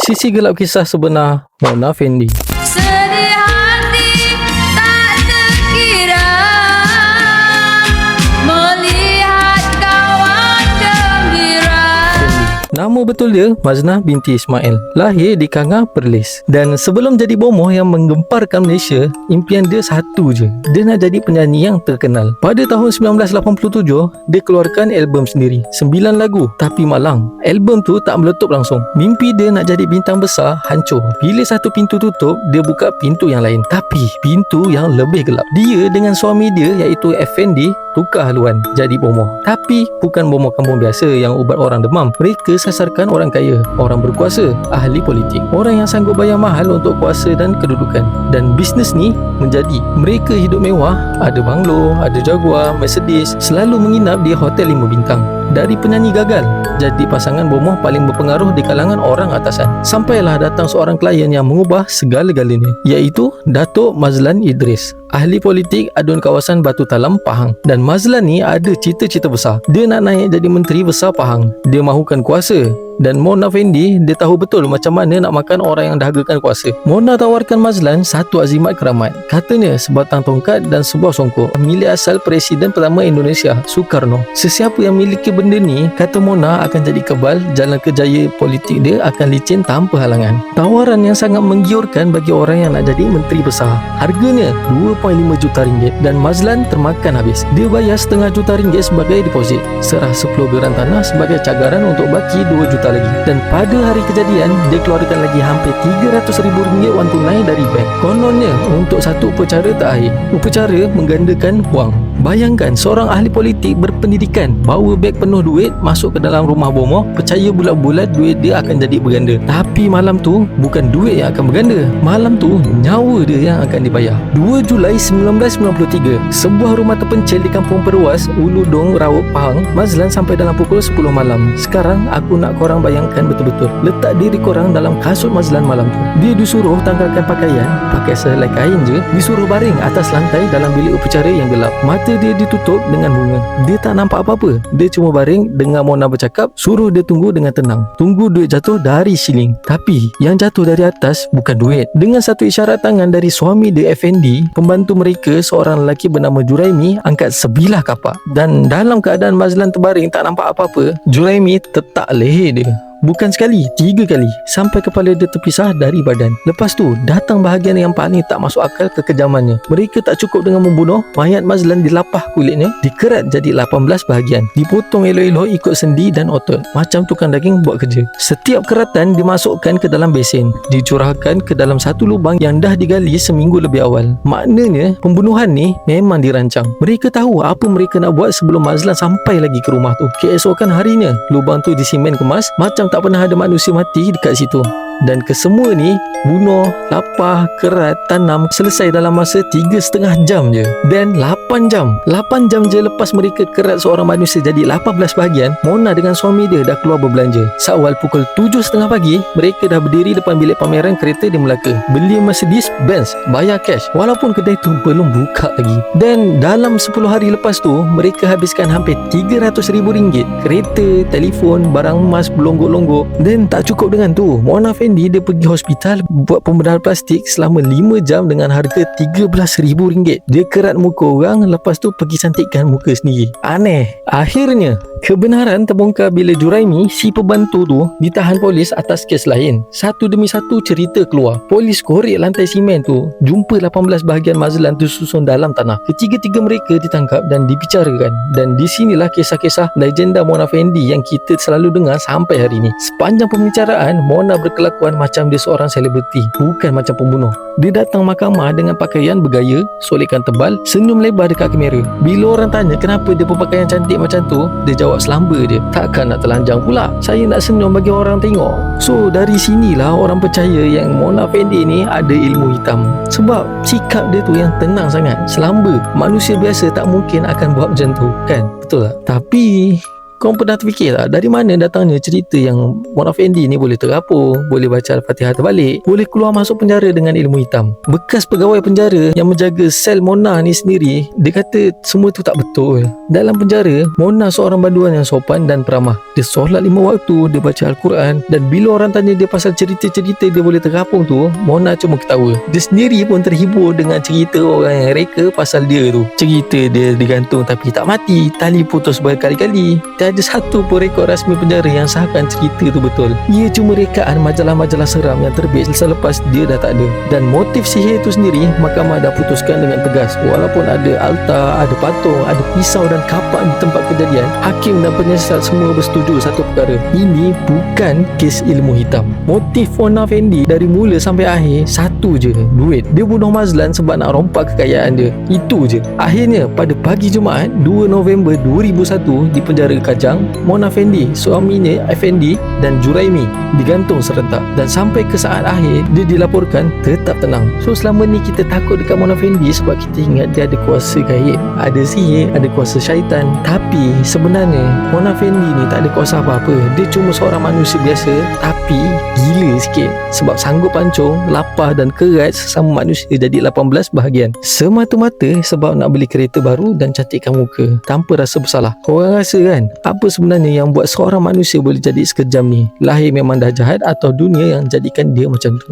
Sisi gelap kisah sebenar Mona Fendi. Sedih hati tak terkira melihat kawan gembira. Nama betul dia Maznah binti Ismail. Lahir di Kangah, Perlis. Dan sebelum jadi bomoh yang menggemparkan Malaysia, impian dia satu je. Dia nak jadi penyanyi yang terkenal. Pada tahun 1987, dia keluarkan album sendiri. 9 lagu, tapi malang. Album tu tak meletup langsung. Mimpi dia nak jadi bintang besar hancur. Bila satu pintu tutup, dia buka pintu yang lain. Tapi pintu yang lebih gelap. Dia dengan suami dia iaitu Effendi tukar haluan jadi bomoh. Tapi bukan bomoh kampung biasa yang ubat orang demam. Mereka sasarkan orang kaya, orang berkuasa, ahli politik, orang yang sanggup bayar mahal untuk kuasa dan kedudukan. Dan bisnes ni menjadi. Mereka hidup mewah, ada banglo, ada Jaguar, Mercedes, selalu menginap di hotel 5 bintang. Dari penyanyi gagal jadi pasangan bomoh paling berpengaruh di kalangan orang atasan. Sampailah datang seorang klien yang mengubah segala-galanya, iaitu Datuk Mazlan Idris, ahli politik adun kawasan Batu Talam, Pahang. Dan Mazlan ni ada cita-cita besar. Dia nak naik jadi menteri besar Pahang. Dia mahukan kuasa. Dan Mona Fendi, dia tahu betul macam mana nak makan orang yang dahagakan kuasa. Mona tawarkan Mazlan satu azimat keramat. Katanya sebatang tongkat dan sebuah songkok milik asal Presiden pertama Indonesia, Soekarno. Sesiapa yang miliki benda ni, kata Mona, akan jadi kebal. Jalan kejaya politik dia akan licin tanpa halangan. Tawaran yang sangat menggiurkan bagi orang yang nak jadi menteri besar. Harganya 2.5 juta ringgit. Dan Mazlan termakan habis. Dia bayar setengah juta ringgit sebagai deposit. Serah 10 geran tanah sebagai cagaran untuk baki 2 juta lagi. Dan pada hari kejadian, dia keluarkan lagi hampir RM300,000 wang tunai dari bank. Kononnya untuk satu upacara tak akhir. Upacara menggandakan wang. Bayangkan seorang ahli politik berpendidikan bawa beg penuh duit masuk ke dalam rumah bomoh, percaya bulat-bulat duit dia akan jadi berganda. Tapi malam tu bukan duit yang akan berganda. Malam tu nyawa dia yang akan dibayar. 2 Julai 1993, sebuah rumah terpencil di Kampung Perwas, Ulu Dong, Raub, Pahang. Mazlan sampai dalam pukul 10 malam. Sekarang aku nak korang bayangkan betul-betul. Letak diri korang dalam kasut Mazlan malam tu. Dia disuruh tanggalkan pakaian, pakai sehelai kain je. Disuruh baring atas lantai dalam bilik upacara yang gelap. Mata dia ditutup dengan bunga. Dia tak nampak apa-apa. Dia cuma baring, dengar Mona bercakap, suruh dia tunggu dengan tenang. Tunggu duit jatuh dari siling. Tapi yang jatuh dari atas bukan duit. Dengan satu isyarat tangan dari suami dia Effendi, pembantu mereka seorang lelaki bernama Juraimi angkat sebilah kapak. Dan dalam keadaan Mazlan terbaring tak nampak apa-apa, Juraimi tetak leher dia. Bukan sekali, 3 kali, sampai kepala dia terpisah dari badan. Lepas tu, datang bahagian yang paling tak masuk akal kekejamannya. Mereka tak cukup dengan membunuh, mayat Mazlan dilapah kulitnya, dikerat jadi 18 bahagian, dipotong elok-elok ikut sendi dan otot, macam tukang daging buat kerja. Setiap keratan dimasukkan ke dalam besen, dicurahkan ke dalam satu lubang yang dah digali seminggu lebih awal. Maknanya, pembunuhan ni memang dirancang. Mereka tahu apa mereka nak buat sebelum Mazlan sampai lagi ke rumah tu. Keesokan harinya, lubang tu disimen kemas, macam tak pernah ada manusia mati dekat situ. Dan kesemua ni bunuh, lapah, kerat, tanam selesai dalam masa 3,5 jam je. Dan 8 jam je lepas mereka kerat seorang manusia jadi 18 bahagian, Mona dengan suami dia dah keluar berbelanja. Seawal pukul 7.30 pagi, mereka dah berdiri depan bilik pameran kereta di Melaka. Beli Mercedes Benz, bayar cash walaupun kedai tu belum buka lagi. Dan dalam 10 hari lepas tu, mereka habiskan hampir RM300,000. Kereta, telefon, barang emas, belonggok-longgok. Dan tak cukup dengan tu, Mona Fendi dia pergi hospital buat pembedahan plastik selama 5 jam dengan harga RM13,000. Dia kerat muka orang, lepas tu pergi cantikkan muka sendiri. Aneh. Akhirnya kebenaran terbongkar bila Juraimi, si pembantu tu, ditahan polis atas kes lain. Satu demi satu cerita keluar. Polis korek lantai simen tu, jumpa 18 bahagian Mazlan tersusun dalam tanah. Ketiga-tiga mereka ditangkap dan dibicarakan. Dan di sinilah kisah-kisah legenda Mona Fendi yang kita selalu dengar sampai hari ini. Sepanjang pembicaraan, Mona berkelakuan macam dia seorang selebriti, bukan macam pembunuh. Dia datang mahkamah dengan pakaian bergaya, solekan tebal, senyum lebar dekat kamera. Bila orang tanya kenapa dia berpakaian cantik macam tu, dia jawab selamba je. Takkan nak telanjang pula. Saya nak senyum bagi orang tengok. So dari sinilah orang percaya yang Mona Fendi ni ada ilmu hitam. Sebab sikap dia tu yang tenang sangat. Selamba, manusia biasa tak mungkin akan buat macam tu, kan? Betul tak? Tapi Korang pernah terfikir tak dari mana datangnya cerita yang Mona Fendi ni boleh terapung, boleh baca Al-Fatihah terbalik, boleh keluar masuk penjara dengan ilmu hitam? Bekas pegawai penjara yang menjaga sel Mona ni sendiri, dia kata semua tu tak betul. Dalam penjara, Mona seorang banduan yang sopan dan peramah. Dia solat 5 waktu, dia baca Al-Quran, dan bila orang tanya dia pasal cerita-cerita dia boleh terapung tu, Mona cuma ketawa. Dia sendiri pun terhibur dengan cerita orang yang reka pasal dia tu. Cerita dia digantung tapi tak mati, tali putus berkali-kali. Tiada satu pun rekod rasmi penjara yang sahkan cerita tu betul. Ia cuma rekaan majalah-majalah seram yang terbit selepas dia dah tak ada. Dan motif sihir tu sendiri, mahkamah dah putuskan dengan tegas. Walaupun ada altar, ada patung, ada pisau dan kapak di tempat kejadian, hakim dan penyiasat semua bersetuju satu perkara. Ini bukan kes ilmu hitam. Motif Mona Fendi dari mula sampai akhir satu je, duit. Dia bunuh Mazlan sebab nak rompak kekayaan dia. Itu je. Akhirnya pada pagi Jumaat 2 November 2001 di penjara Kajang, Mona Fendi, suaminya Effendi dan Juraimi digantung serentak. Dan sampai ke saat akhir dia dilaporkan tetap tenang. So selama ni kita takut dekat Mona Fendi sebab kita ingat dia ada kuasa gaib, ada sihir, ada kuasa syaitan. Tapi sebenarnya Mona Fendi ni tak ada kuasa apa-apa. Dia cuma seorang manusia biasa tapi gila sikit sebab sanggup pancung, lapar dan kerat sesama manusia jadi 18 bahagian. Semata-mata sebab nak beli kereta baru dan cantikkan muka tanpa rasa bersalah. Korang rasa kan apa sebenarnya yang buat seorang manusia boleh jadi sekejam ni? Lahir memang dah jahat atau dunia yang jadikan dia macam tu?